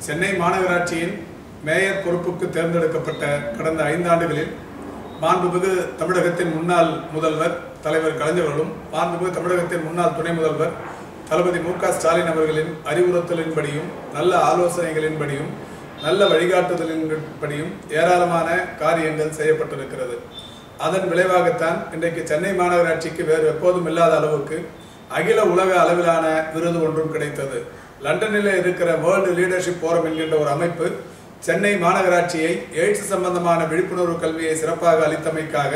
சென்னை மாநகராட்சியின் மேயர் பொறுப்புக்கு தேர்ந்தெடுக்கப்பட்ட கடந்த 5 ஆண்டுகளில் மாண்புமிகு தமிழகத்தின் முன்னாள் முதல்வர் தலைவர் கலைஞர்களும் மாண்புமிகு தமிழகத்தின் முன்னாள் துணை முதல்வர் தளபதி மு.க. ஸ்டாலின் அவர்களின் அறிவுறுத்தலின்படியும் நல்ல ஆலோசனைகளின்படியும் நல்ல வழிகாட்டுதலின்படியும் ஏராளமான காரியங்கள் செய்யப்பட்டிருக்கிறது. அதன் விளைவாகத்தான் இன்றைக்கு சென்னை மாநகராட்சிக்கு வேறு எப்போதும் இல்லாத அளவுக்கு அகில உலக அளவிலான விருது ஒன்றும் கிடைத்தது. லண்டனில் இருக்கிற வேர்ல்டு லீடர்ஷிப் போரம் என்கின்ற ஒரு அமைப்பு சென்னை மாநகராட்சியை எய்ட்ஸ் சம்பந்தமான விழிப்புணர்வு கல்வியை சிறப்பாக அளித்தமைக்காக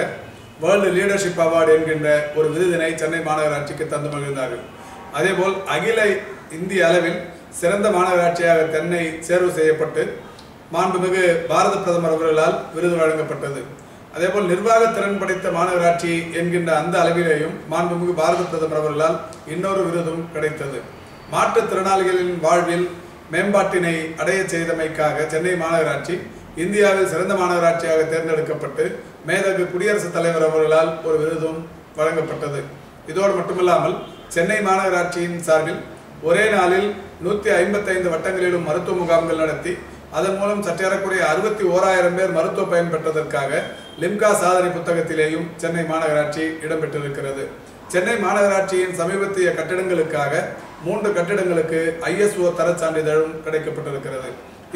வேர்ல்டு லீடர்ஷிப் அவார்டு என்கின்ற ஒரு விருதினை சென்னை மாநகராட்சிக்கு தந்து மகிழ்ந்தார்கள். அதேபோல் அகில இந்திய அளவில் சிறந்த மாநகராட்சியாக சென்னை தேர்வு செய்யப்பட்டு மாண்புமிகு பாரத பிரதமர் அவர்களால் விருது வழங்கப்பட்டது. அதேபோல் நிர்வாக திறன் படைத்த மாநகராட்சி என்கின்ற அந்த அளவிலேயும் மாண்புமிகு பாரத பிரதமர் அவர்களால் இன்னொரு விருதும் கிடைத்தது. மாற்றுத்திறனாளிகளின் வாழ்வில் மேம்பாட்டினை அடைய செய்தமைக்காக சென்னை மாநகராட்சி இந்தியாவில் சிறந்த மாநகராட்சியாக தேர்ந்தெடுக்கப்பட்டு மேதகு குடியரசுத் தலைவர் அவர்களால் ஒரு விருதும் வழங்கப்பட்டது. இதோடு மட்டுமல்லாமல் சென்னை மாநகராட்சியின் சார்பில் ஒரே நாளில் 155 வட்டங்களிலும் மருத்துவ முகாம்கள் நடத்தி அதன் மூலம் சற்றேறக்குறைய 61,000 பேர் மருத்துவ பயன் பெற்றதற்காக லிம்கா சாதனை புத்தகத்திலேயும் சென்னை மாநகராட்சி இடம்பெற்றிருக்கிறது. சென்னை மாநகராட்சியின் சமீபத்திய கட்டிடங்களுக்காக 3 கட்டிடங்களுக்கு ISO தர சான்றிதழும் கிடைக்கப்பட்டிருக்கிறது.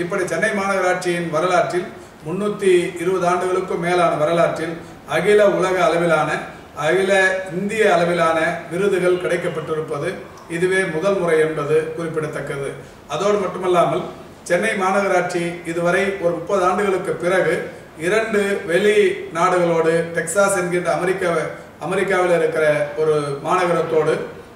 இப்படி சென்னை மாநகராட்சியின் வரலாற்றில் 320 ஆண்டுகளுக்கும் மேலான வரலாற்றில் அகில உலக அளவிலான அகில இந்திய அளவிலான விருதுகள் கிடைக்கப்பட்டிருப்பது இதுவே முதல் முறை என்பது குறிப்பிடத்தக்கது. அதோடு மட்டுமல்லாமல் சென்னை மாநகராட்சி இதுவரை ஒரு 30 ஆண்டுகளுக்கு பிறகு 2 வெளி நாடுகளோடு டெக்சாஸ் என்கின்ற அமெரிக்காவில் இருக்கிற ஒரு மாநகரத்தோடு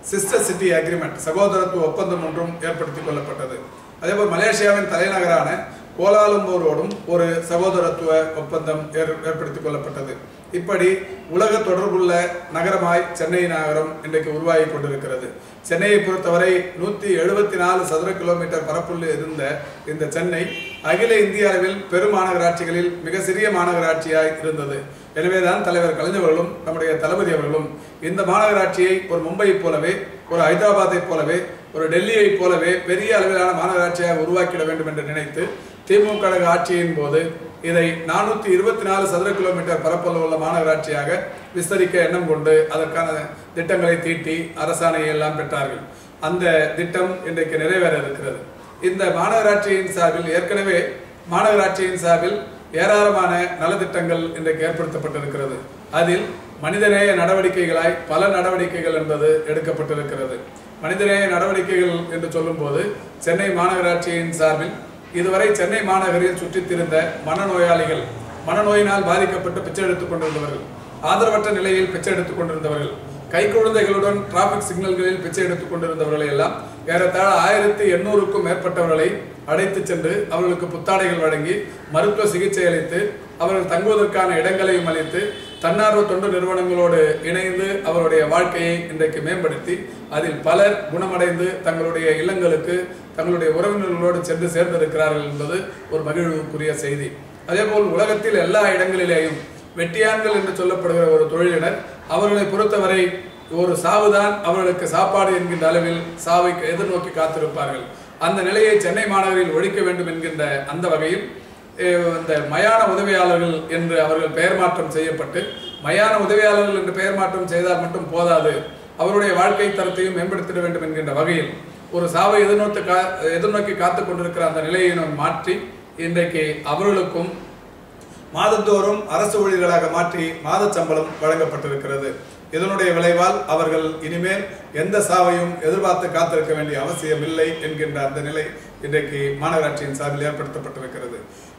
சிஸ்டர் சிட்டி அக்ரிமெண்ட் சகோதரத்துவ ஒப்பந்தம் ஒன்றும் ஏற்படுத்திக் கொள்ளப்பட்டது. அதேபோல் மலேசியாவின் தலைநகரான கோலாலம்பூரோடும் ஒரு சகோதரத்துவ ஒப்பந்தம் ஏற்படுத்திக் கொள்ளப்பட்டது. இப்படி உலக தொடர்புள்ள நகரமாய் சென்னை நகரம் இன்றைக்கு உருவாகி கொண்டிருக்கிறது. சென்னையை பொறுத்தவரை 174 சதுர கிலோமீட்டர் பரப்புள்ள இருந்த இந்த சென்னை அகில இந்திய அளவில் பெரும் மாநகராட்சிகளில் மிக சிறிய மாநகராட்சியாய் இருந்தது. எனவேதான் தலைவர் கலைஞர்களும் நம்முடைய தளபதி அவர்களும் இந்த மாநகராட்சியை ஒரு மும்பையை போலவே, ஒரு ஹைதராபாத்தை போலவே, ஒரு டெல்லியை போலவே பெரிய அளவிலான மாநகராட்சியாக உருவாக்கிட வேண்டும் என்று நினைத்து திமுக ஆட்சியின் போது இதை 424 சதுர கிலோமீட்டர் பரப்பளவு உள்ள மாநகராட்சியாக விஸ்தரிக்க எண்ணம் கொண்டு அதற்கான திட்டங்களை தீட்டி அரசாணையை எல்லாம் பெற்றார்கள். அந்த திட்டம் இன்றைக்கு நிறைவேற இருக்கிறது. இந்த மாநகராட்சியின் சார்பில் ஏற்கனவே மாநகராட்சியின் சார்பில் ஏராளமான நலத்திட்டங்கள் இன்றைக்கு ஏற்படுத்தப்பட்டிருக்கிறது. அதில் மனிதநேய நடவடிக்கைகளாய் பல நடவடிக்கைகள் என்பது எடுக்கப்பட்டிருக்கிறது. மனிதநேய நடவடிக்கைகள் என்று சொல்லும்போது சென்னை மாநகராட்சியின் சார்பில் இதுவரை சென்னை மாநகரில் சுற்றித்திருந்த மனநோயாளிகள், மனநோயினால் பாதிக்கப்பட்டு பிச்சை எடுத்துக் கொண்டிருந்தவர்கள், ஆதரவற்ற நிலையில் பிச்சை எடுத்துக் கொண்டிருந்தவர்கள், கைக்குழந்தைகளுடன் டிராபிக் சிக்னல்களில் பிச்சை எடுத்துக் கொண்டிருந்தவர்களை எல்லாம் ஏறத்தாழ 1800க்கும் மேற்பட்டவர்களை அழைத்து சென்று அவர்களுக்கு புத்தாடைகள் வழங்கி மருத்துவ சிகிச்சை அளித்து அவர்கள் தங்குவதற்கான இடங்களையும் அளித்து தன்னார்வ தொண்டு நிறுவனங்களோடு இணைந்து அவருடைய வாழ்க்கையை இன்றைக்கு மேம்படுத்தி அதில் பலர் குணமடைந்து தங்களுடைய இல்லங்களுக்கு தங்களுடைய உறவினர்களோடு சென்று சேர்ந்திருக்கிறார்கள் என்பது ஒரு மகிழ்வுக்குரிய செய்தி. அதேபோல் உலகத்தில் எல்லா இடங்களிலேயும் வெட்டியான்கள் என்று சொல்லப்படுகிற ஒரு தொழிலினர் அவர்களை பொறுத்தவரை ஒரு சாவுதான் அவர்களுக்கு சாப்பாடு என்கின்ற அளவில் சாவை எதிர்நோக்கி காத்திருப்பார்கள். அந்த நிலையை சென்னை மாநகரில் ஒழிக்க வேண்டும் என்கின்ற அந்த வகையில் இந்த மயான உதவியாளர்கள் என்று அவர்கள் பெயர் மாற்றம் செய்யப்பட்டு, மயான உதவியாளர்கள் என்று பெயர் மாற்றம் செய்தால் மட்டும் போதாது, அவருடைய வாழ்க்கை தரத்தையும் மேம்படுத்திட வேண்டும் என்கின்ற வகையில் ஒரு சாவை எதிர்நோக்கி காத்துக் கொண்டிருக்கிற அந்த நிலையை நாம் மாற்றி இன்றைக்கு அவர்களுக்கும் மாதந்தோறும் அரசு ஊழியர்களாக மாற்றி மாத சம்பளம் வழங்கப்பட்டிருக்கிறது. இதனுடைய விளைவால் அவர்கள் இனிமேல் எந்த சாவையும் எதிர்பார்த்து காத்திருக்க வேண்டிய அவசியம் இல்லை என்கின்ற அந்த நிலை இன்றைக்கு மாநகராட்சியின் சார்பில் ஏற்படுத்தப்பட்டிருக்கிறது.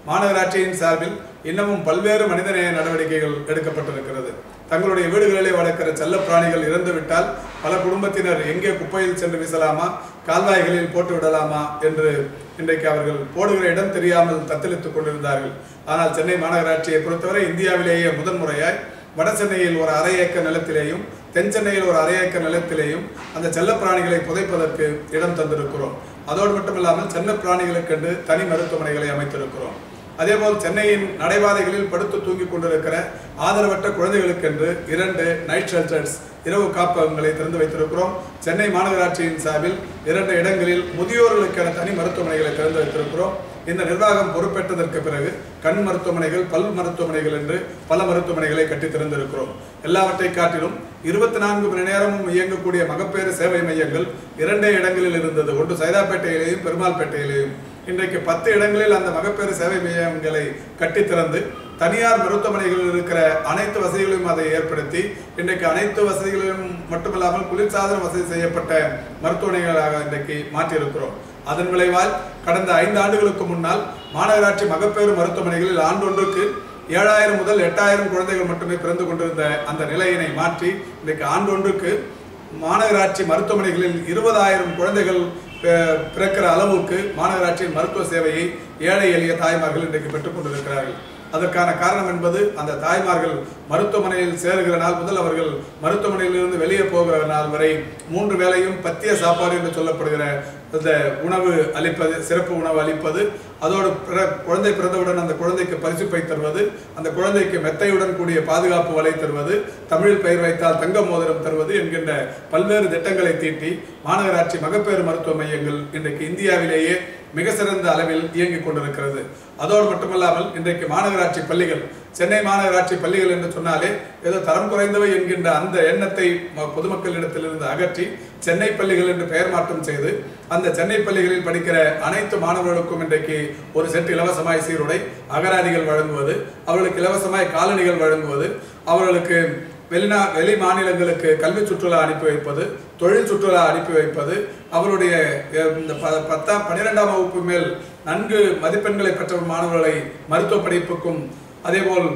மாநகராட்சியின் சார்பில் இன்னமும் பல்வேறு மனிதநேய நடவடிக்கைகள் எடுக்கப்பட்டிருக்கிறது. தங்களுடைய வீடுகளிலே வளர்க்கிற செல்ல பிராணிகள் இறந்துவிட்டால் பல குடும்பத்தினர் எங்கே குப்பையில் சென்று வீசலாமா, கால்வாய்களில் போட்டு விடலாமா என்று இன்றைக்கு அவர்கள் போடுகிற இடம் தெரியாமல் தத்தளித்துக் கொண்டிருந்தார்கள். ஆனால் சென்னை மாநகராட்சியை பொறுத்தவரை இந்தியாவிலேயே முதன்முறையாய் வட சென்னையில் ஒரு 1/2 ஏக்கர் நிலத்திலேயும் தென் சென்னையில் ஒரு 1/2 ஏக்கர் நிலத்திலேயும் அந்த செல்ல பிராணிகளை புதைப்பதற்கு இடம் தந்திருக்கிறோம். அதோடு மட்டுமில்லாமல் செல்ல பிராணிகளுக்கென்று தனி மருத்துவமனைகளை அமைத்திருக்கிறோம். அதேபோல் சென்னையின் நடைபாதைகளில் படுத்து தூங்கிக் கொண்டிருக்கிற ஆதரவற்ற குழந்தைகளுக்கென்று 2 நைட் ஷெல்டர்ஸ் இரவு காப்பகங்களை திறந்து வைத்திருக்கிறோம். சென்னை மாநகராட்சியின் சார்பில் 2 இடங்களில் முதியோர்களுக்கான தனி மருத்துவமனைகளை திறந்து வைத்திருக்கிறோம். இந்த நிர்வாகம் பொறுப்பேற்றதற்கு பிறகு கண் மருத்துவமனைகள், பல் மருத்துவமனைகள் என்று பல மருத்துவமனைகளை கட்டி திறந்திருக்கிறோம். எல்லாவற்றை காட்டிலும் 24 மணி நேரமும் இயங்கக்கூடிய மகப்பேறு சேவை மையங்கள் 2 இடங்களில் இருந்தது. ஒன்று சைதாப்பேட்டையிலேயும் பெருமாள்பேட்டையிலேயும். இன்றைக்கு 10 இடங்களில் அந்த மகப்பேறு சேவை மையங்களை கட்டி திறந்து தனியார் மருத்துவமனைகளில் இருக்கிற அனைத்து வசதிகளையும் அதை ஏற்படுத்தி இன்றைக்கு அனைத்து வசதிகளிலும் மட்டுமல்லாமல் குளிர்சாதன வசதி செய்யப்பட்ட மருத்துவமனைகளாக இன்றைக்கு மாற்றியிருக்கிறோம். அதன் விளைவால் கடந்த 5 ஆண்டுகளுக்கு முன்னால் மாநகராட்சி மகப்பேறு மருத்துவமனைகளில் ஆண்டொன்றுக்கு 7000 முதல் 8000 குழந்தைகள் மட்டுமே பிறந்து கொண்டிருந்த அந்த நிலையினை மாற்றி இன்றைக்கு ஆண்டொன்றுக்கு மாநகராட்சி மருத்துவமனைகளில் 20,000 குழந்தைகள் பிறக்கிற அளவுக்கு மாநகராட்சியின் மருத்துவ சேவையை ஏழை எளிய தாய்மார்கள் இன்றைக்கு பெற்றுக் கொண்டிருக்கிறார்கள். அதற்கான காரணம் என்பது அந்த தாய்மார்கள் மருத்துவமனையில் சேருகிற நாள் முதல் அவர்கள் மருத்துவமனையிலிருந்து வெளியே போகிற நாள் வரை 3 வேளையும் பத்திய சாப்பாடு என்று சொல்லப்படுகிற அந்த உணவு அளிப்பது, சிறப்பு உணவு அளிப்பது, அதோடு குழந்தை பிறந்தவுடன் அந்த குழந்தைக்கு பரிசுப்பை தருவது, அந்த குழந்தைக்கு மெத்தையுடன் கூடிய பாதுகாப்பு வலை தருவது, தமிழில் பெயர் வைத்தால் தங்க மோதிரம் தருவது என்கின்ற பல்வேறு திட்டங்களை தீட்டி மாநகராட்சி மகப்பேறு மருத்துவ மையங்கள் இன்றைக்கு இந்தியாவிலேயே மிக சிறந்த அளவில் இயங்கிக் கொண்டிருக்கிறது. அதோடு மட்டுமல்லாமல் இன்றைக்கு மாநகராட்சி பள்ளிகள், சென்னை மாநகராட்சி பள்ளிகள் என்று சொன்னாலே ஏதோ தரம் குறைந்தவை என்கின்ற அந்த எண்ணத்தை பொதுமக்களிடத்திலிருந்து அகற்றி சென்னை பள்ளிகள் என்று பெயர் மாற்றம் செய்து அந்த சென்னை பள்ளிகளில் படிக்கிற அனைத்து மாணவர்களுக்கும் இன்றைக்கு ஒரு செட் இலவசமாய் சீருடை, அகராதிகள் வழங்குவது, அவர்களுக்கு இலவசமாய் காலணிகள் வழங்குவது, அவர்களுக்கு வெளி மாநிலங்களுக்கு கல்வி சுற்றுலா அனுப்பி வைப்பது, தொழில் சுற்றுலா அனுப்பி வைப்பது, அவருடைய இந்த 12ஆம் வகுப்பு மேல் நன்கு மதிப்பெண்களை பெற்ற மாணவர்களை மருத்துவ படிப்புக்கும் அதேபோல்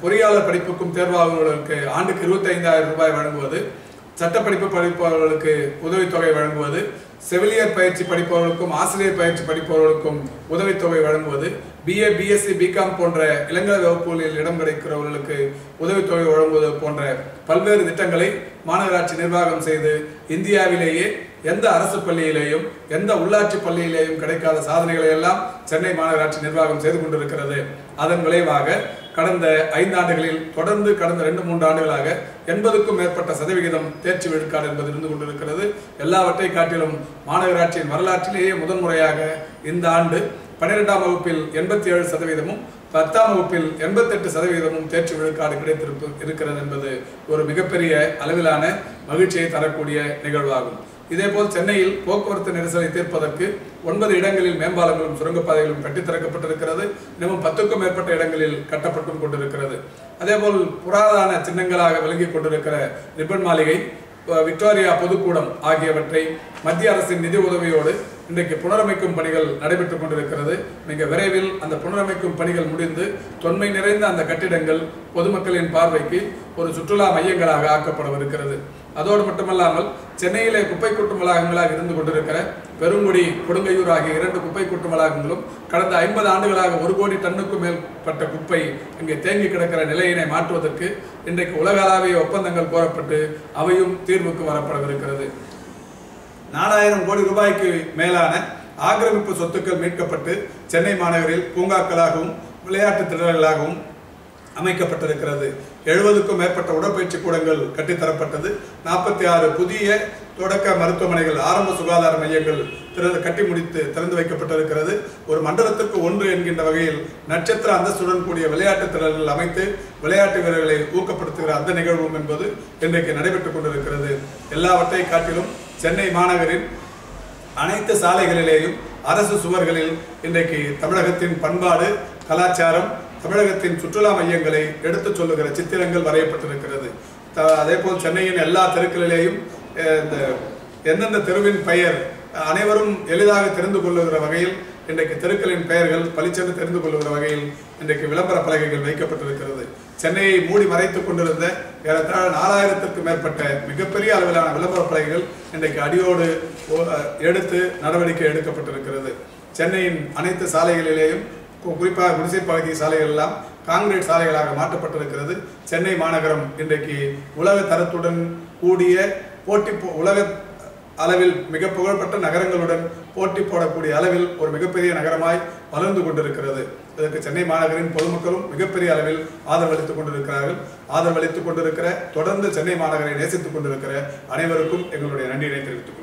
பொறியாளர் படிப்புக்கும் தேர்வாளர்களுக்கு ஆண்டுக்கு 25,000 ரூபாய் வழங்குவது, சட்டப்படிப்பு படிப்பவர்களுக்கு உதவித்தொகை வழங்குவது, செவிலியர் பயிற்சி படிப்பவர்களுக்கும் ஆசிரியர் பயிற்சி படிப்பவர்களுக்கும் உதவித்தொகை வழங்குவது, BA, BSc, BCom போன்ற இளங்கலை வகுப்புகளில் இடம் கிடைக்கிறவர்களுக்கு உதவித்தொகை வழங்குவது போன்ற பல்வேறு திட்டங்களை மாநகராட்சி நிர்வாகம் செய்து இந்தியாவிலேயே எந்த அரசு பள்ளியிலேயும் எந்த உள்ளாட்சி பள்ளியிலேயும் கிடைக்காத சாதனைகளை எல்லாம் சென்னை மாநகராட்சி நிர்வாகம் செய்து கொண்டிருக்கிறது. அதன் விளைவாக கடந்த 5 ஆண்டுகளில் தொடர்ந்து கடந்த 2-3 ஆண்டுகளாக 80க்கும் மேற்பட்ட சதவிகிதம் தேர்ச்சி விழுக்காடு என்பது இருந்து கொண்டிருக்கிறது. எல்லாவற்றை காட்டிலும் மாநகராட்சியின் வரலாற்றிலேயே முதன்முறையாக இந்த ஆண்டு 12ஆம் வகுப்பில் 87%, 10ஆம் வகுப்பில் 88% தேர்ச்சி விழுக்காடு கிடைத்திருக்கிறது என்பது ஒரு மிகப்பெரிய அளவிலான மகிழ்ச்சியை தரக்கூடிய நிகழ்வாகும். இதேபோல் சென்னையில் போக்குவரத்து நெரிசலை தீர்ப்பதற்கு 9 இடங்களில் மேம்பாலங்களும் சுரங்கப்பாதைகளும் கட்டித்தரப்பட்டிருக்கிறது. இன்னும் 10க்கும் மேற்பட்ட இடங்களில் கட்டப்பட்டும் கொண்டிருக்கிறது. அதேபோல் புராதன சின்னங்களாக விளங்கி கொண்டிருக்கிற ரிப்பன் மாளிகை, விக்டோரியா பொதுக்கூடம் ஆகியவற்றை மத்திய அரசின் நிதி உதவியோடு இன்றைக்கு புனரமைக்கும் பணிகள் நடைபெற்றுக் கொண்டிருக்கிறது. மிக விரைவில் அந்த புனரமைக்கும் பணிகள் முடிந்து தொன்மை நிறைந்த அந்த கட்டிடங்கள் பொதுமக்களின் பார்வைக்கு ஒரு சுற்றுலா மையங்களாக ஆக்கப்படவிருக்கிறது. அதோடு மட்டுமல்லாமல் சென்னையிலே குப்பை கூட்டும் வளாகங்களாக இருந்து கொண்டிருக்கிற பெருங்குடி, கொடுங்கையூர் ஆகிய 2 குப்பை கூட்டும் வளாகங்களும் கடந்த 50 ஆண்டுகளாக 1 கோடி டன்னுக்கும் மேற்பட்ட குப்பை இங்கே தேங்கி கிடக்கிற நிலையினை மாற்றுவதற்கு இன்றைக்கு உலகளாவிய ஒப்பந்தங்கள் கோரப்பட்டு அவையும் தீர்வுக்கு வரப்படவிருக்கிறது. 4000 கோடி ரூபாய்க்கு மேலான ஆக்கிரமிப்பு சொத்துக்கள் மீட்கப்பட்டு சென்னை மாநகரில் பூங்காக்களாகவும் விளையாட்டு திடல்களாகவும் அமைக்கப்பட்டிருக்கிறது. 70க்கும் மேற்பட்ட உடற்பயிற்சி கூடங்கள் கட்டித்தரப்பட்டது. 46 புதிய தொடக்க மருத்துவமனைகள், ஆரம்ப சுகாதார மையங்கள் கட்டி முடித்து திறந்து வைக்கப்பட்டிருக்கிறது. ஒரு மண்டலத்துக்கு 1 என்கின்ற வகையில் நட்சத்திர அந்தஸ்துடன் கூடிய விளையாட்டு திடல்கள் அமைத்து விளையாட்டு வீரர்களை ஊக்கப்படுத்துகிற அந்த நிகழ்வும் என்பது இன்றைக்கு நடைபெற்றுக் கொண்டிருக்கிறது. எல்லாவற்றை காட்டிலும் சென்னை மாநகரின் அனைத்து சாலைகளிலேயும் அரசு சுவர்களில் இன்றைக்கு தமிழகத்தின் பண்பாடு, கலாச்சாரம், தமிழகத்தின் சுற்றுலா மையங்களை எடுத்துச் சொல்லுகிற சித்திரங்கள் வரையப்பட்டிருக்கிறது. அதேபோல் சென்னையின் எல்லா தெருக்களிலேயும் எந்தெந்த தெருவின் பெயர் அனைவரும் எளிதாக தெரிந்து கொள்ளுகிற வகையில் இன்றைக்கு தெருக்களின் பெயர்கள் பளிச்சென்று தெரிந்து கொள்ளுகிற வகையில் இன்றைக்கு விளம்பர பலகைகள் வைக்கப்பட்டிருக்கிறது. சென்னையை மூடி மறைத்துக் கொண்டிருந்த ஏறத்தாழ 4000க்கும் மேற்பட்ட மிகப்பெரிய அளவிலான விளம்பர பலகைகள் இன்றைக்கு அடியோடு எடுத்து நடவடிக்கை எடுக்கப்பட்டிருக்கிறது. சென்னையின் அனைத்து சாலைகளிலேயும் குறிப்பாக குடிசை பகுதி சாலைகள் எல்லாம் கான்கிரீட் சாலைகளாக மாற்றப்பட்டிருக்கிறது. சென்னை மாநகரம் இன்றைக்கு உலக தரத்துடன் கூடிய உலக அளவில் மிக புகழ்பெற்ற நகரங்களுடன் போட்டி போடக்கூடிய அளவில் ஒரு மிகப்பெரிய நகரமாய் வளர்ந்து கொண்டிருக்கிறது. இதற்கு சென்னை மாநகரின் பொதுமக்களும் மிகப்பெரிய அளவில் ஆதரவளித்துக் கொண்டிருக்கிறார்கள். ஆதரவளித்துக் கொண்டிருக்கிற, தொடர்ந்து சென்னை மாநகரை நேசித்துக் கொண்டிருக்கிற அனைவருக்கும் எங்களுடைய நன்றியினை தெரிவித்துக்